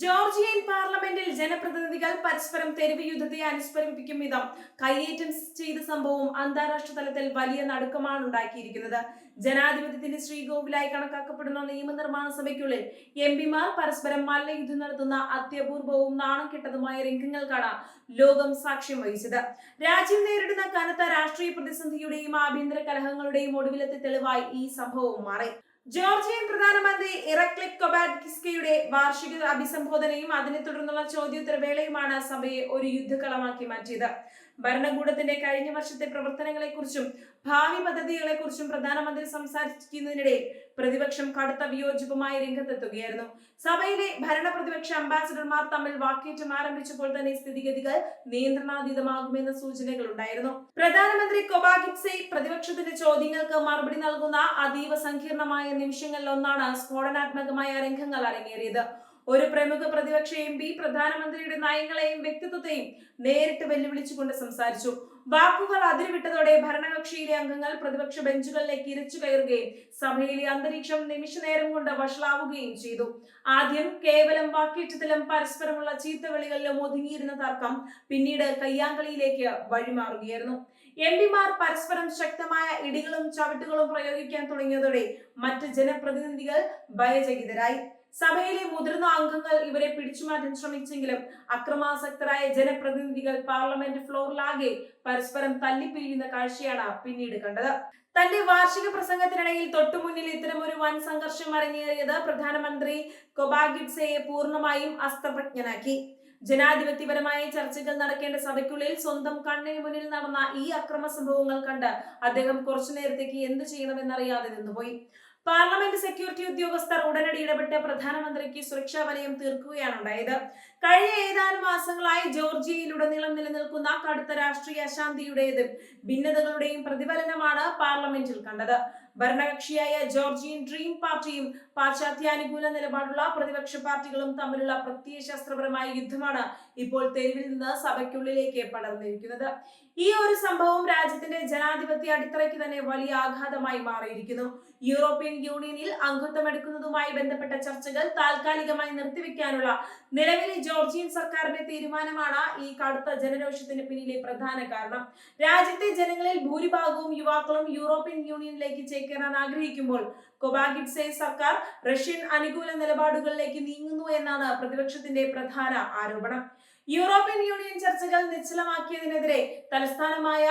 Georgian പാർലമെന്റിൽ ജനപ്രതിനിധികൾ പരസ്പരം തെരുവ് യുദ്ധത്തെ അനുസ്മരിപ്പിക്കും വിധം കയ്യേറ്റം ചെയ്ത സംഭവം അന്താരാഷ്ട്ര തലത്തിൽ വലിയ നടുക്കമാണ് ഉണ്ടാക്കിയിരിക്കുന്നത്. ജനാധിപത്യത്തിന്റെ ശ്രീകോവിലായി കണക്കാക്കപ്പെടുന്ന നിയമനിർമ്മാണ സഭയ്ക്കുള്ളിൽ എംപിമാർ പരസ്പരം മല്ലയുദ്ധം നടത്തുന്ന അത്യപൂർവവും നാണം കെട്ടതുമായ രംഗങ്ങൾക്കാണ് ലോകം സാക്ഷ്യം വഹിച്ചത്. രാജ്യം നേരിടുന്ന കനത്ത രാഷ്ട്രീയ പ്രതിസന്ധിയുടെയും ആഭ്യന്തര കലഹങ്ങളുടെയും ഒടുവിലത്തെ തെളിവായി ഈ സംഭവം മാറി. ജോർജിയൻ പ്രധാനമന്ത്രി ഇറക്ലി കൊബാറ്റ്സ്കിയുടെ വാർഷിക അഭിസംബോധനയും അതിനെ തുടർന്നുള്ള ചോദ്യോത്തരവേളയുമാണ് സഭയെ ഒരു യുദ്ധക്കളമാക്കി മാറ്റിയത്. ഭരണകൂടത്തിന്റെ കഴിഞ്ഞ വർഷത്തെ പ്രവർത്തനങ്ങളെക്കുറിച്ചും ഭാവി പദ്ധതികളെക്കുറിച്ചും പ്രധാനമന്ത്രി സംസാരിക്കുന്നതിനിടെ പ്രതിപക്ഷം കടുത്ത വിയോജിപ്പുമായി രംഗത്തെത്തുകയായിരുന്നു. സഭയിലെ ഭരണ പ്രതിപക്ഷ അംബാസിഡർമാർ തമ്മിൽ വാക്കേറ്റം ആരംഭിച്ചപ്പോൾ തന്നെ സ്ഥിതിഗതികൾ നിയന്ത്രണാതീതമാകുമെന്ന സൂചനകൾ ഉണ്ടായിരുന്നു. പ്രധാനമന്ത്രി കൊബാഗിറ്റ്സെ പ്രതിപക്ഷത്തിന്റെ ചോദ്യങ്ങൾക്ക് മറുപടി നൽകുന്ന അതീവ സങ്കീർണമായ നിമിഷങ്ങളിൽ ഒന്നാണ് സ്ഫോടനാത്മകമായ രംഗങ്ങൾ അരങ്ങേറിയത്. ഒരു പ്രമുഖ പ്രതിപക്ഷ എം പി പ്രധാനമന്ത്രിയുടെ നയങ്ങളെയും വ്യക്തിത്വത്തെയും നേരിട്ട് വെല്ലുവിളിച്ചുകൊണ്ട് സംസാരിച്ചു. വാക്കുകൾ അതിരുവിട്ടതോടെ ഭരണകക്ഷിയിലെ അംഗങ്ങൾ പ്രതിപക്ഷ ബെഞ്ചുകളിലേക്ക് ഇരച്ചു കയറുകയും സഭയിലെ അന്തരീക്ഷം നിമിഷനേരം കൊണ്ട് വഷളാവുകയും ചെയ്തു. ആദ്യം കേവലം വാക്കേറ്റത്തിലും പരസ്പരമുള്ള ചീത്തവിളികളിലും ഒതുങ്ങിയിരുന്ന തർക്കം പിന്നീട് കയ്യാങ്കളിയിലേക്ക് വഴിമാറുകയായിരുന്നു. എംപിമാർ പരസ്പരം ശക്തമായ ഇടികളും ചവിട്ടുകളും പ്രയോഗിക്കാൻ തുടങ്ങിയതോടെ മറ്റ് ജനപ്രതിനിധികൾ ഭയചകിതരായി. സഭയിലെ മുതിർന്ന അംഗങ്ങൾ ഇവരെ പിടിച്ചുമാറ്റാൻ ശ്രമിച്ചെങ്കിലും അക്രമാസക്തരായ ജനപ്രതിനിധികൾ പാർലമെന്റ് ഫ്ലോറിലാകെ പരസ്പരം തല്ലിപ്പിരിയുന്ന കാഴ്ചയാണ് പിന്നീട് കണ്ടത്. തന്റെ വാർഷിക പ്രസംഗത്തിനിടയിൽ തൊട്ടുമുന്നിൽ ഇത്തരമൊരു വൻ സംഘർഷം അരങ്ങേറിയത് പ്രധാനമന്ത്രി കൊബാഗിറ്റ്സെയെ പൂർണ്ണമായും അസ്ത്രപ്രജ്ഞനാക്കി. ജനാധിപത്യപരമായ ചർച്ചകൾ നടക്കേണ്ട സഭയ്ക്കുള്ളിൽ സ്വന്തം കണ്ണിന് മുന്നിൽ നടന്ന ഈ അക്രമ സംഭവങ്ങൾ കണ്ട് അദ്ദേഹം കുറച്ചു നേരത്തേക്ക് എന്ത് ചെയ്യണമെന്നറിയാതെ നിന്നുപോയി. പാർലമെന്റ് സെക്യൂരിറ്റി ഉദ്യോഗസ്ഥർ ഉടനടി ഇടപെട്ട് പ്രധാനമന്ത്രിക്ക് സുരക്ഷാ വലയം തീർക്കുകയാണ് ഉണ്ടായത്. കഴിഞ്ഞ ഏതാനും മാസങ്ങളായി ജോർജിയയിലുടനീളം നിലനിൽക്കുന്ന കടുത്ത രാഷ്ട്രീയ അശാന്തിയുടേതും ഭിന്നതകളുടെയും പ്രതിഫലനമാണ് പാർലമെന്റിൽ കണ്ടത്. ഭരണകക്ഷിയായ ജോർജിയൻ ഡ്രീം പാർട്ടിയും പാശ്ചാത്യാനുകൂല നിലപാടുള്ള പ്രതിപക്ഷ പാർട്ടികളും തമ്മിലുള്ള പ്രത്യയശാസ്ത്രപരമായ യുദ്ധമാണ് ഇപ്പോൾ തെരുവിൽ നിന്ന് സഭയ്ക്കുള്ളിലേക്ക് പടർന്നിരിക്കുന്നത്. ഈ ഒരു സംഭവം രാജ്യത്തിന്റെ ജനാധിപത്യ അടിത്തറയ്ക്ക് തന്നെ വലിയ ആഘാതമായി മാറിയിരിക്കുന്നു. യൂറോപ്യൻ യൂണിയനിൽ അംഗത്വമെടുക്കുന്നതുമായി ബന്ധപ്പെട്ട ചർച്ചകൾ താൽക്കാലികമായി നിർത്തിവെക്കാനുള്ള നിലവിലെ ജോർജിയൻ സർക്കാരിന്റെ തീരുമാനമാണ് ഈ കടുത്ത ജനരോഷത്തിന് പിന്നിലെ പ്രധാന കാരണം. രാജ്യത്തെ ജനങ്ങളിൽ ഭൂരിഭാഗവും യുവാക്കളും യൂറോപ്യൻ യൂണിയനിലേക്ക് ചേക്കേറാൻ ആഗ്രഹിക്കുമ്പോൾ കൊബാഗിറ്റ്സെ സർക്കാർ റഷ്യൻ അനുകൂല നിലപാടുകളിലേക്ക് നീങ്ങുന്നു എന്നാണ് പ്രതിപക്ഷത്തിന്റെ പ്രധാന ആരോപണം. യൂറോപ്യൻ യൂണിയൻ ചർച്ചകൾ നിശ്ചലമാക്കിയതിനെതിരെ തലസ്ഥാനമായ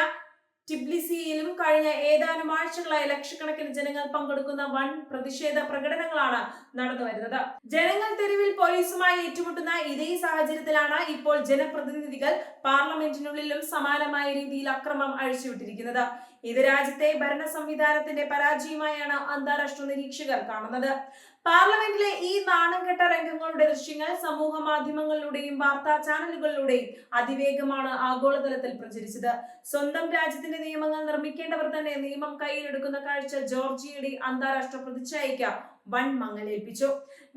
ടിബ്ലിസിയിലും കഴിഞ്ഞ ഏതാനും ആഴ്ചകളായി ലക്ഷക്കണക്കിന് ജനങ്ങൾ പങ്കെടുക്കുന്ന വൻ പ്രതിഷേധ പ്രകടനങ്ങളാണ് നടന്നു വരുന്നത്. ജനങ്ങൾ തെരുവിൽ പോലീസുമായി ഏറ്റുമുട്ടുന്ന ഇതേ സാഹചര്യത്തിലാണ് ഇപ്പോൾ ജനപ്രതിനിധികൾ പാർലമെന്റിനുള്ളിലും സമാനമായ രീതിയിൽ അക്രമം അഴിച്ചുവിട്ടിരിക്കുന്നത്. ഇത് രാജ്യത്തെ ഭരണ സംവിധാനത്തിന്റെ പരാജയമായാണ് അന്താരാഷ്ട്ര നിരീക്ഷകർ കാണുന്നത്. പാർലമെന്റിലെ ഈ നാണംകെട്ട രംഗങ്ങളുടെ ദൃശ്യങ്ങൾ സമൂഹ മാധ്യമങ്ങളിലൂടെയും വാർത്താ ചാനലുകളിലൂടെയും അതിവേഗമാണ് ആഗോളതലത്തിൽ പ്രചരിച്ചത്. സ്വന്തം രാജ്യത്തിന്റെ നിയമങ്ങൾ നിർമ്മിക്കേണ്ടവർ തന്നെ നിയമം കയ്യിലെടുക്കുന്ന കാഴ്ച ജോർജിയയുടെ അന്താരാഷ്ട്ര പ്രതിച്ഛായയ്ക്ക് വൻ മങ്ങലേൽപ്പിച്ചു.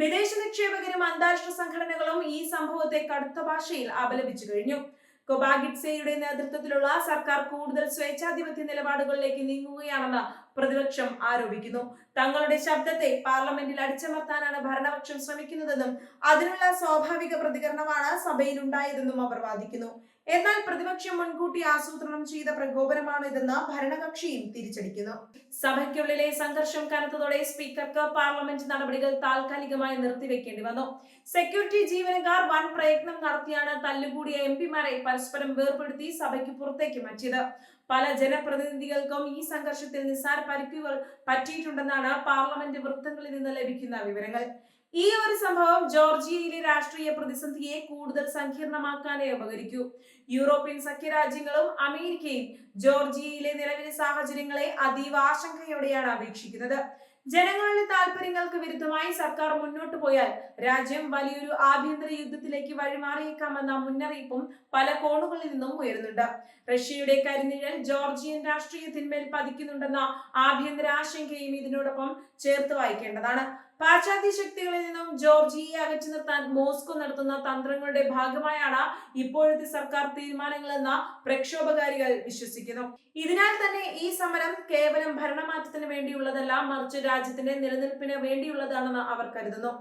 വിദേശ നിക്ഷേപകരും അന്താരാഷ്ട്ര സംഘടനകളും ഈ സംഭവത്തെ കടുത്ത ഭാഷയിൽ അപലപിച്ചു കഴിഞ്ഞു. കൊബാഗിറ്റ്സെയുടെ നേതൃത്വത്തിലുള്ള സർക്കാർ കൂടുതൽ സ്വേച്ഛാധിപത്യ നിലപാടുകളിലേക്ക് നീങ്ങുകയാണെന്ന് പ്രതിപക്ഷം ആരോപിക്കുന്നു. തങ്ങളുടെ ശബ്ദത്തെ പാർലമെന്റിൽ അടിച്ചമർത്താനാണ് ഭരണപക്ഷം ശ്രമിക്കുന്നതെന്നും അതിനുള്ള സ്വാഭാവിക പ്രതികരണമാണ് സഭയിൽ ഉണ്ടായതെന്നും അവർ വാദിക്കുന്നു. എന്നാൽ പ്രതിപക്ഷം മുൻകൂട്ടി ആസൂത്രണം ചെയ്ത പ്രകോപനമാണ് ഇതെന്ന് ഭരണകക്ഷിയും തിരിച്ചടിക്കുന്നു. സഭയ്ക്കുള്ളിലെ സംഘർഷം കനത്തതോടെ സ്പീക്കർക്ക് പാർലമെന്റ് നടപടികൾ താൽക്കാലികമായി നിർത്തിവെക്കേണ്ടി വന്നു. സെക്യൂരിറ്റി ജീവനക്കാർ വൻ പ്രയത്നം നടത്തിയാണ് തല്ലുകൂടിയ എംപിമാരെ പരസ്പരം വേർപെടുത്തി സഭയ്ക്ക് പുറത്തേക്ക് മാറ്റിയത്. പല ജനപ്രതിനിധികൾക്കും ഈ സംഘർഷത്തിൽ നിസ്സാര പരിക്കുകൾ പറ്റിയിട്ടുണ്ടെന്നാണ് പാർലമെന്റ് വൃത്തങ്ങളിൽ നിന്ന് ലഭിക്കുന്ന വിവരങ്ങൾ. ഈ ഒരു സംഭവം ജോർജിയയിലെ രാഷ്ട്രീയ പ്രതിസന്ധിയെ കൂടുതൽ സങ്കീർണമാക്കാനേ ഉപകരിക്കൂ. യൂറോപ്യൻ സഖ്യരാജ്യങ്ങളും അമേരിക്കയും ജോർജിയയിലെ നിലവിലെ സാഹചര്യങ്ങളെ അതീവ ആശങ്കയോടെയാണ് വീക്ഷിക്കുന്നത്. ജനങ്ങളുടെ താല്പര്യങ്ങൾക്ക് വിരുദ്ധമായി സർക്കാർ മുന്നോട്ടു പോയാൽ രാജ്യം വലിയൊരു ആഭ്യന്തര യുദ്ധത്തിലേക്ക് വഴിമാറിയേക്കാമെന്ന മുന്നറിയിപ്പും പല കോണുകളിൽ നിന്നും ഉയരുന്നുണ്ട്. റഷ്യയുടെ കരിനിഴൽ ജോർജിയൻ രാഷ്ട്രീയത്തിന്മേൽ പതിക്കുന്നുണ്ടെന്ന ആഭ്യന്തര ആശങ്കയും ഇതിനോടൊപ്പം ചേർത്ത് വായിക്കേണ്ടതാണ്. പാശ്ചാത്യ ശക്തികളിൽ നിന്നും ജോർജിയയെ അകറ്റി നിർത്താൻ മോസ്കോ നടത്തുന്ന തന്ത്രങ്ങളുടെ ഭാഗമായാണ് ഇപ്പോഴത്തെ സർക്കാർ തീരുമാനങ്ങളെന്ന പ്രക്ഷോഭകാരികൾ വിശ്വസിക്കുന്നു. ഇതിനാൽ തന്നെ ഈ സമരം കേവലം ഭരണമാറ്റത്തിന് വേണ്ടിയുള്ളതല്ല, മറിച്ച് രാജ്യത്തിന്റെ നിലനിൽപ്പിന് വേണ്ടിയുള്ളതാണെന്ന് അവർ കരുതുന്നു.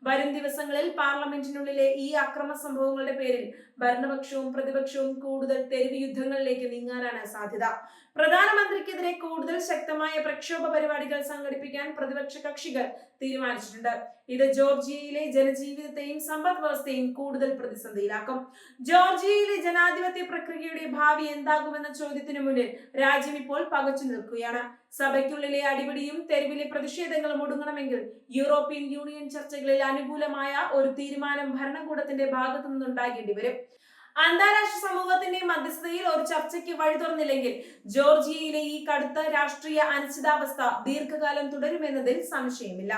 വരും ദിവസങ്ങളിൽ പാർലമെന്റിനുള്ളിലെ ഈ അക്രമ സംഭവങ്ങളുടെ പേരിൽ ഭരണപക്ഷവും പ്രതിപക്ഷവും കൂടുതൽ തെരുവ് യുദ്ധങ്ങളിലേക്ക് നീങ്ങാനാണ് സാധ്യത. പ്രധാനമന്ത്രിക്കെതിരെ കൂടുതൽ ശക്തമായ പ്രക്ഷോഭ പരിപാടികൾ സംഘടിപ്പിക്കാൻ പ്രതിപക്ഷ കക്ഷികൾ തീരുമാനിച്ചിട്ടുണ്ട്. ഇത് ജോർജിയയിലെ ജനജീവിതത്തെയും സമ്പദ് വ്യവസ്ഥയും കൂടുതൽ പ്രതിസന്ധിയിലാക്കും. ജോർജിയയിലെ ജനാധിപത്യ പ്രക്രിയയുടെ ഭാവി എന്താകുമെന്ന ചോദ്യത്തിനു മുന്നിൽ രാജ്യം ഇപ്പോൾ പകച്ചു നിൽക്കുകയാണ്. സഭയ്ക്കുള്ളിലെ അടിപിടിയും തെരുവിലെ പ്രതിഷേധങ്ങളും ഒടുങ്ങണമെങ്കിൽ യൂറോപ്യൻ യൂണിയൻ ചർച്ചകളിൽ അനുകൂലമായ ഒരു തീരുമാനം ഭരണകൂടത്തിന്റെ ഭാഗത്തു നിന്നുണ്ടാകേണ്ടി വരും. അന്താരാഷ്ട്ര സമൂഹത്തിന്റെ മധ്യസ്ഥതയിൽ ഒരു ചർച്ചയ്ക്ക് വഴി തുറന്നില്ലെങ്കിൽ ജോർജിയയിലെ ഈ കടുത്ത രാഷ്ട്രീയ അനിശ്ചിതാവസ്ഥ ദീർഘകാലം തുടരുമെന്നതിൽ സംശയമില്ല.